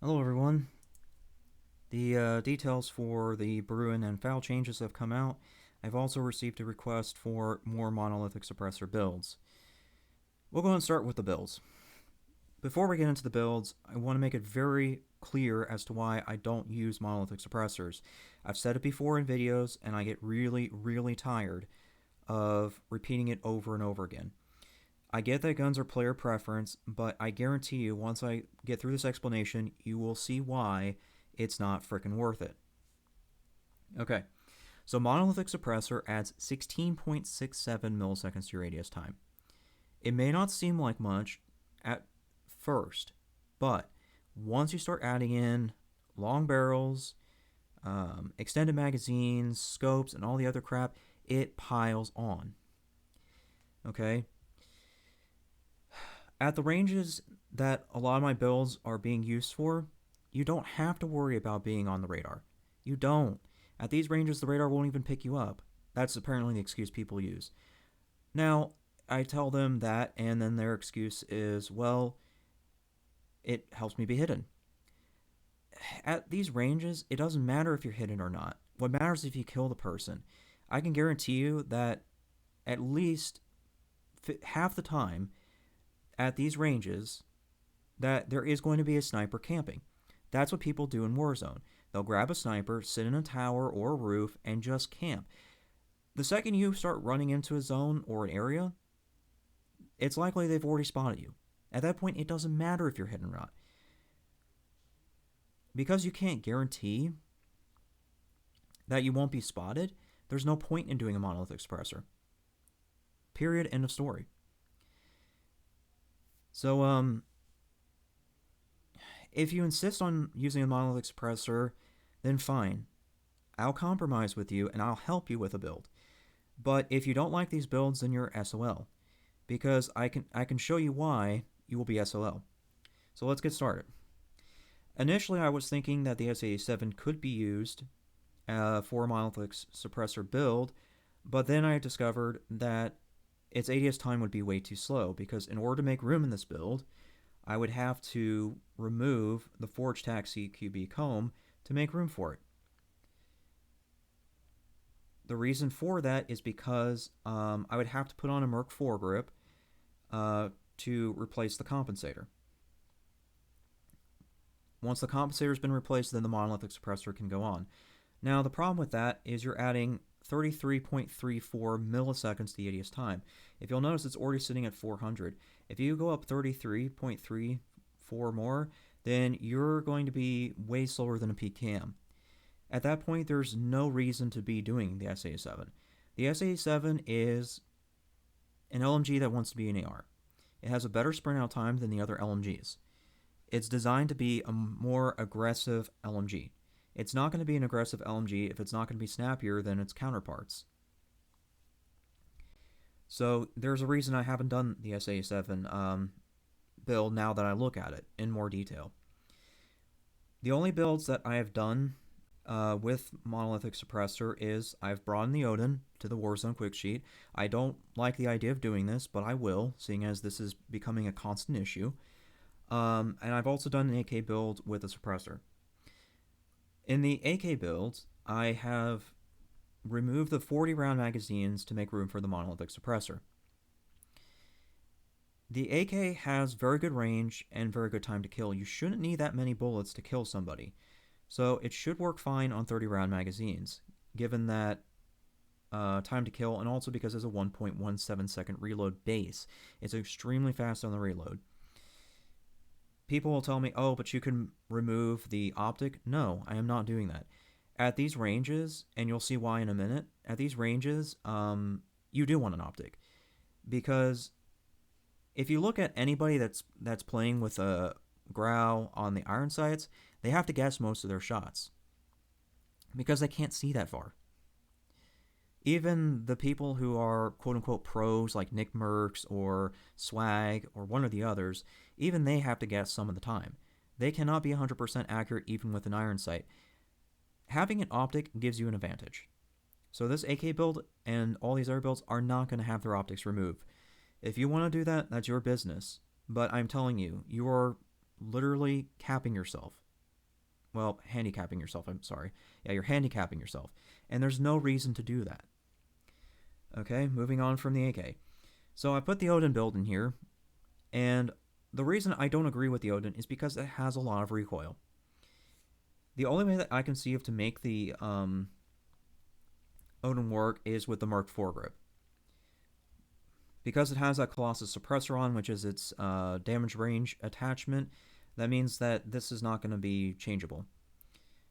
Hello everyone. The details for the Bruen and FAL changes have come out. I've also received a request for more Monolithic Suppressor builds. We'll go and start with the builds. Before we get into the builds, I want to make it very clear as to why I don't use Monolithic Suppressors. I've said it before in videos, and I get really tired of repeating it over and over again. I get that guns are player preference, but I guarantee you once I get through this explanation, you will see why it's not frickin' worth it. Okay, so Monolithic Suppressor adds 16.67 milliseconds to your ADS time. It may not seem like much at first, but once you start adding in long barrels, extended magazines, scopes, and all the other crap, it piles on. Okay? At the ranges that a lot of my builds are being used for, you don't have to worry about being on the radar. You don't. At these ranges, the radar won't even pick you up. That's apparently the excuse people use. Now, I tell them that, and then their excuse is, well, it helps me be hidden. At these ranges, it doesn't matter if you're hidden or not. What matters is if you kill the person. I can guarantee you that at least half the time at these ranges that there is going to be a sniper camping. That's what people do in Warzone. They'll grab a sniper, sit in a tower or a roof, and just camp. The second you start running into a zone or an area, it's likely they've already spotted you. At that point, it doesn't matter if you're hidden or not. Because you can't guarantee that you won't be spotted, there's no point in doing a Monolithic Suppressor. Period. End of story. So, if you insist on using a Monolithic Suppressor, then fine. I'll compromise with you and I'll help you with a build. But if you don't like these builds, then you're SOL. Because I can show you why you will be SOL. So let's get started. Initially, I was thinking that the S87 could be used for a Monolithic Suppressor build, but then I discovered that its ADS time would be way too slow, because in order to make room in this build, I would have to remove the Forge Tac CQB comb to make room for it. The reason for that is because I would have to put on a Ranger Foregrip to replace the compensator. Once the compensator has been replaced, then the Monolithic Suppressor can go on. Now, the problem with that is you're adding 33.34 milliseconds to the ADS time. If you'll notice, it's already sitting at 400. If you go up 33.34 more, then you're going to be way slower than a PKM. At that point, there's no reason to be doing the SA7. The SA7 is an LMG that wants to be an AR. It has a better sprint out time than the other LMGs. It's designed to be a more aggressive LMG. It's not going to be an aggressive LMG if it's not going to be snappier than its counterparts. So there's a reason I haven't done the SA7 build now that I look at it in more detail. The only builds that I have done with Monolithic Suppressor is I've brought in the Oden to the Warzone quick sheet. I don't like the idea of doing this, but I will, seeing as this is becoming a constant issue. And I've also done an AK build with a suppressor. In the AK builds, I have removed the 40-round magazines to make room for the Monolithic Suppressor. The AK has very good range and very good time to kill. You shouldn't need that many bullets to kill somebody. So it should work fine on 30-round magazines, given that time to kill, and also because it's a 1.17 second reload base. It's extremely fast on the reload. People will tell me, oh, but you can remove the optic. No, I am not doing that. At these ranges, and you'll see why in a minute, at these ranges, you do want an optic. Because if you look at anybody that's playing with a Grau on the iron sights, they have to guess most of their shots. Because they can't see that far. Even the people who are quote-unquote pros like Nick Merckx or Swag or one of the others, even they have to guess some of the time. They cannot be 100% accurate even with an iron sight. Having an optic gives you an advantage. So this AK build and all these other builds are not going to have their optics removed. If you want to do that, that's your business. But I'm telling you, you are literally capping yourself. well, handicapping yourself, I'm sorry. Yeah, you're handicapping yourself. And there's no reason to do that. Okay, moving on from the AK. So I put the Oden build in here, and the reason I don't agree with the Oden is because it has a lot of recoil. The only way that I can see of to make the Oden work is with the Merc Foregrip. Because it has that Colossus Suppressor on, which is its damage range attachment, that means that this is not going to be changeable.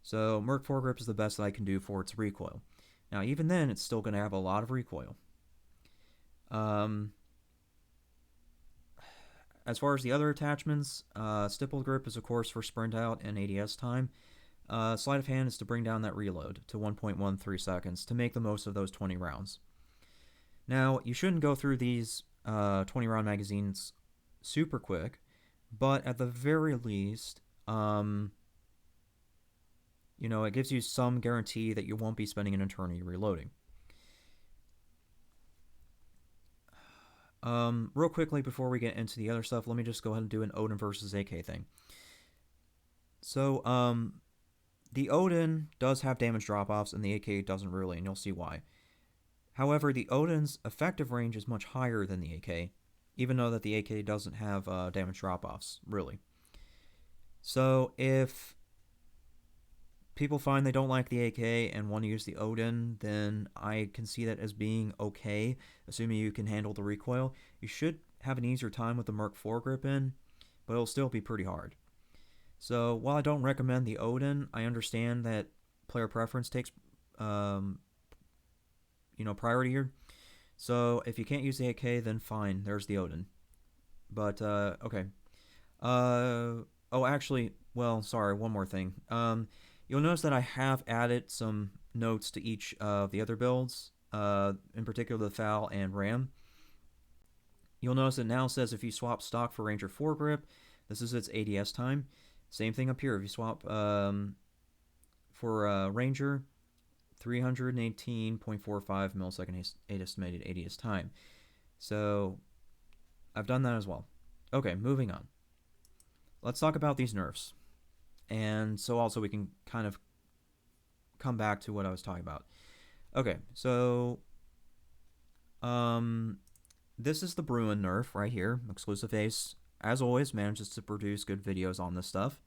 So Merc Foregrip is the best that I can do for its recoil. Now, even then, it's still going to have a lot of recoil. As far as the other attachments, Stippled Grip is, of course, for sprint out and ADS time. Sleight of Hand is to bring down that reload to 1.13 seconds to make the most of those 20 rounds. Now, you shouldn't go through these 20-round magazines super quick, but at the very least, it gives you some guarantee that you won't be spending an eternity reloading. Real quickly before we get into the other stuff, let me just go ahead and do an Oden versus AK thing. So, the Oden does have damage drop-offs and the AK doesn't really, and you'll see why. However, the Oden's effective range is much higher than the AK, even though that the AK doesn't have damage drop-offs, really. So if people find they don't like the AK and want to use the Oden, then I can see that as being okay, assuming you can handle the recoil. You should have an easier time with the Merc Foregrip in, but it'll still be pretty hard. So while I don't recommend the Oden, I understand that player preference takes priority here. So if you can't use the AK, then fine, there's the Oden. But okay. Actually, well, sorry, one more thing. You'll notice that I have added some notes to each of the other builds, in particular the FAL and RAM. You'll notice it now says if you swap stock for Ranger Foregrip, this is its ADS time. Same thing up here. If you swap for Ranger, 318.45 millisecond estimated ADS time. So I've done that as well. Okay, moving on. Let's talk about these nerfs. And so also we can kind of come back to what I was talking about. Okay, so this is the Bruen nerf right here. Exclusive Ace, as always, manages to produce good videos on this stuff.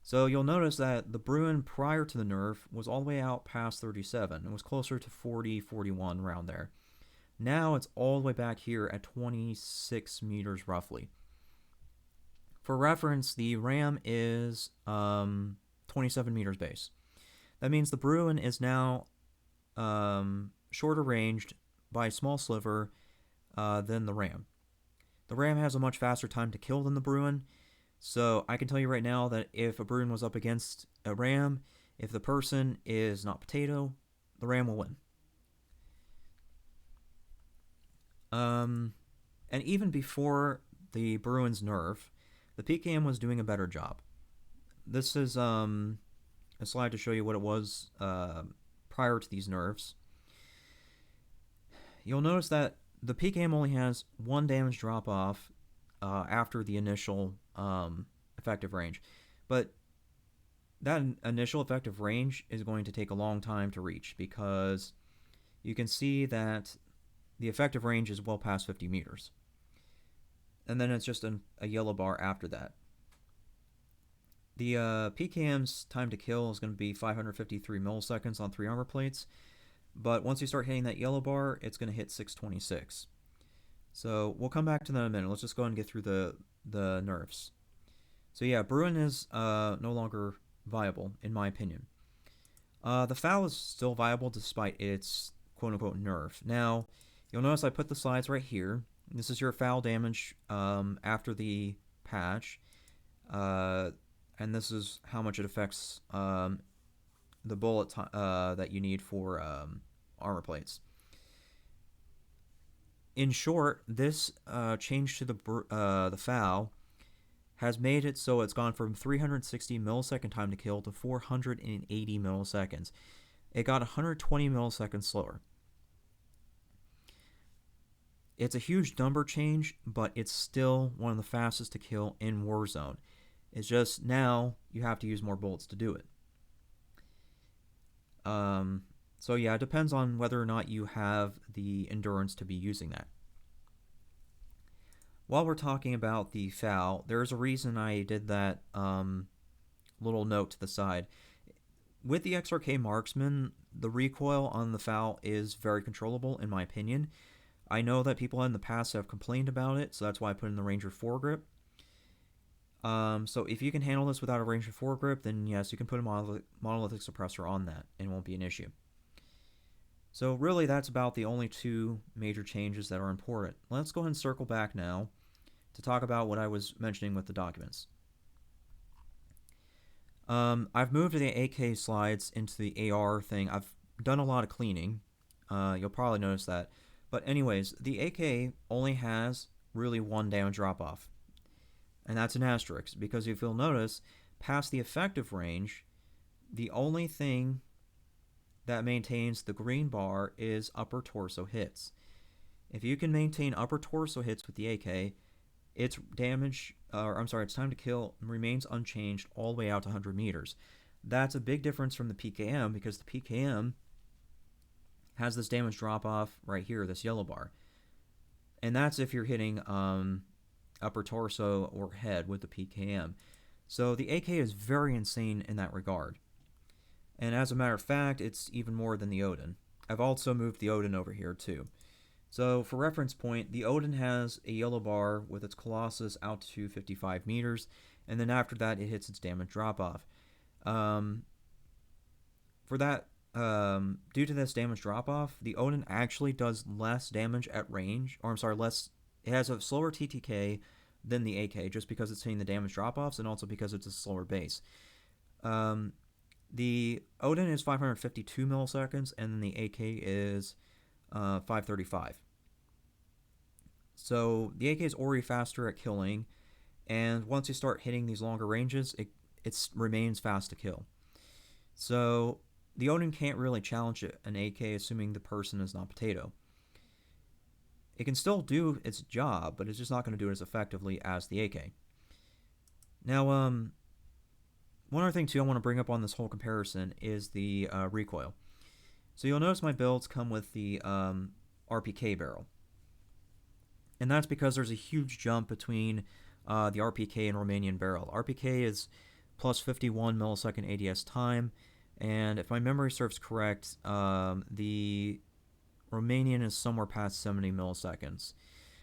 So you'll notice that the Bruen prior to the nerf was all the way out past 37. It was closer to 40, 41 around there. Now it's all the way back here at 26 meters roughly. For reference, the RAM is 27 meters base. That means the Bruen is now shorter ranged by a small sliver than the RAM. The RAM has a much faster time to kill than the Bruen. So I can tell you right now that if a Bruen was up against a RAM, if the person is not potato, the RAM will win. And even before the Bruen's nerf, the PKM was doing a better job. This is a slide to show you what it was prior to these nerfs. You'll notice that the PKM only has one damage drop off after the initial effective range, but that initial effective range is going to take a long time to reach because you can see that the effective range is well past 50 meters. And then it's just a yellow bar after that. The PKM's time to kill is going to be 553 milliseconds on 3 armor plates, but once you start hitting that yellow bar, it's going to hit 626. So we'll come back to that in a minute. Let's just go ahead and get through the nerfs. So yeah, Bruen is no longer viable, in my opinion. The FAL is still viable despite its quote-unquote nerf. Now, you'll notice I put the slides right here. This is your FAL damage after the patch, and this is how much it affects the bullet that you need for armor plates. In short, this change to the FAL has made it so it's gone from 360 millisecond time to kill to 480 milliseconds. It got 120 milliseconds slower. It's a huge number change, but it's still one of the fastest to kill in Warzone. It's just now you have to use more bullets to do it. So yeah, it depends on whether or not you have the endurance to be using that. While we're talking about the FAL, there's a reason I did that little note to the side. With the XRK Marksman, the recoil on the FAL is very controllable, in my opinion. I know that people in the past have complained about it, so that's why I put in the Ranger Foregrip. So if you can handle this without a Ranger Foregrip, then yes, you can put a Monolithic Suppressor on that, and it won't be an issue. So really, that's about the only two major changes that are important. Let's go ahead and circle back now to talk about what I was mentioning with the documents. I've moved the AK slides into the AR thing. I've done a lot of cleaning. You'll probably notice that. But anyways, the AK only has really one damage drop-off. And that's an asterisk, because if you'll notice, past the effective range, the only thing that maintains the green bar is upper torso hits. If you can maintain upper torso hits with the AK, its damage, its time to kill remains unchanged all the way out to 100 meters. That's a big difference from the PKM, because the PKM has this damage drop off right here, this yellow bar. And that's if you're hitting upper torso or head with the PKM. So the AK is very insane in that regard. And as a matter of fact, it's even more than the Oden. I've also moved the Oden over here too. So for reference point, the Oden has a yellow bar with its Colossus out to 55 meters, and then after that it hits its damage drop-off. For that, due to this damage drop-off, the Oden actually does less damage at range, it has a slower TTK than the AK, just because it's hitting the damage drop-offs, and also because it's a slower base. The Oden is 552 milliseconds, and then the AK is 535. So the AK is already faster at killing, and once you start hitting these longer ranges, it remains fast to kill. So the Oden can't really challenge an AK, assuming the person is not potato. It can still do its job, but it's just not going to do it as effectively as the AK. Now, one other thing too I want to bring up on this whole comparison is the recoil. So you'll notice my builds come with the RPK barrel. And that's because there's a huge jump between the RPK and Romanian barrel. RPK is plus 51 millisecond ADS time, and if my memory serves correct, the Romanian is somewhere past 70 milliseconds.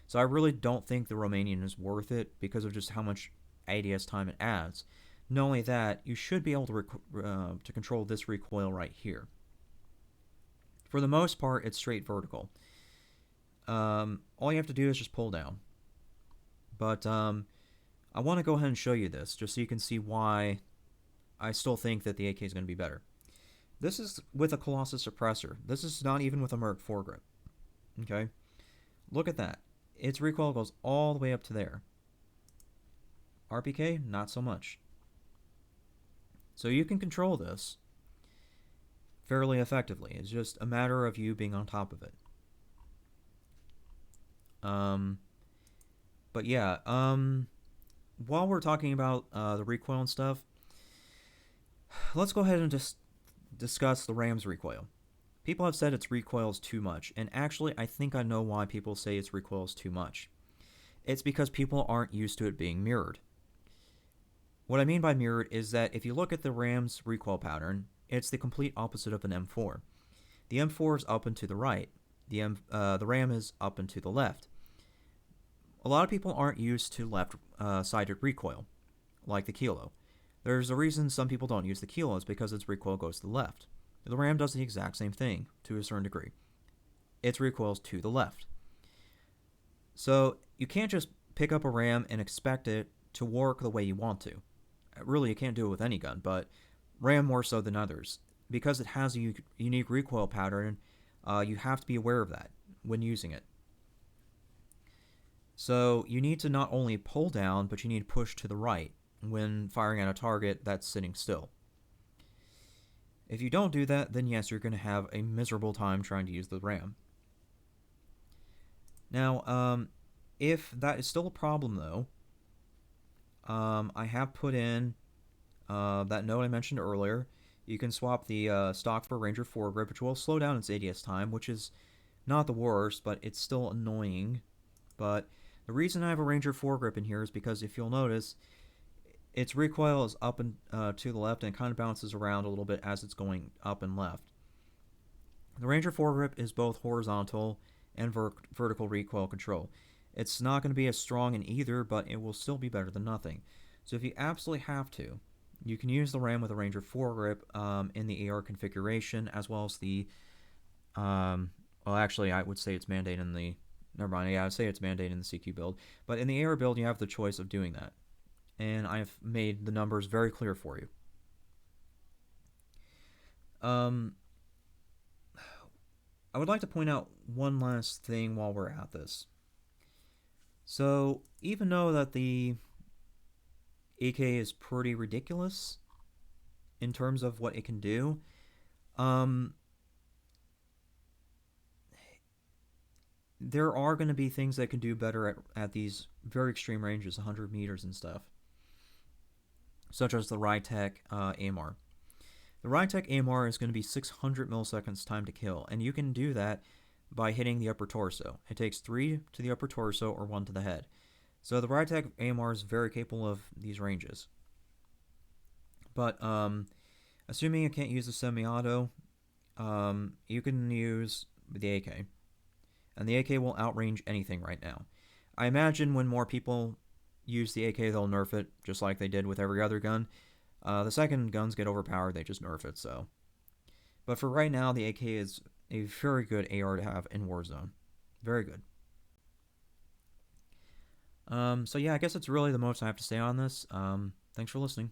So I really don't think the Romanian is worth it because of just how much ADS time it adds. Not only that, you should be able to control this recoil right here. For the most part, it's straight vertical. All you have to do is just pull down. But I want to go ahead and show you this, just so you can see why I still think that the AK is going to be better. This is with a Colossus suppressor. This is not even with a Merc foregrip. Okay? Look at that. Its recoil goes all the way up to there. RPK, not so much. So you can control this fairly effectively. It's just a matter of you being on top of it. But yeah, while we're talking about the recoil and stuff, let's go ahead and just discuss the Ram's recoil. People have said its recoil is too much, and actually I think I know why people say its recoil is too much. It's because people aren't used to it being mirrored. What I mean by mirrored is that if you look at the Ram's recoil pattern, it's the complete opposite of an M4. The M4 is up and to the right. The Ram is up and to the left. A lot of people aren't used to left-sided recoil, like the Kilo. There's a reason some people don't use the Kilo, is because its recoil goes to the left. The Ram does the exact same thing, to a certain degree. Its recoil is to the left. So you can't just pick up a Ram and expect it to work the way you want to. Really, you can't do it with any gun, but Ram more so than others. Because it has a unique recoil pattern, you have to be aware of that when using it. So you need to not only pull down, but you need to push to the right when firing at a target that's sitting still. If you don't do that, then yes, you're going to have a miserable time trying to use the Ram. Now, if that is still a problem though, I have put in that note I mentioned earlier. You can swap the stock for Ranger Foregrip, which will slow down its ADS time, which is not the worst, but it's still annoying. But the reason I have a Ranger Foregrip in here is because if you'll notice, its recoil is up and to the left, and it kind of bounces around a little bit as it's going up and left. The Ranger Foregrip is both horizontal and vertical recoil control. It's not going to be as strong in either, but it will still be better than nothing. So if you absolutely have to, you can use the RAM with a Ranger Foregrip in the AR configuration, as well as the well, actually, I would say it's mandated in the. Never mind. Yeah, I'd say it's mandated in the CQ build. But in the AR build, you have the choice of doing that, and I've made the numbers very clear for you. I would like to point out one last thing while we're at this. So, even though that the AK is pretty ridiculous in terms of what it can do, there are going to be things that can do better at these very extreme ranges, 100 meters and stuff, such as the Rytech AMR. The Rytech AMR is going to be 600 milliseconds time to kill, and you can do that by hitting the upper torso. It takes 3 to the upper torso or 1 to the head. So the Rytech AMR is very capable of these ranges. But assuming you can't use the semi-auto, you can use the AK. And the AK will outrange anything right now. I imagine when more people use the AK, they'll nerf it, just like they did with every other gun. The second guns get overpowered, they just nerf it, so. But for right now, the AK is a very good AR to have in Warzone. Very good. So yeah, I guess that's really the most I have to say on this. Thanks for listening.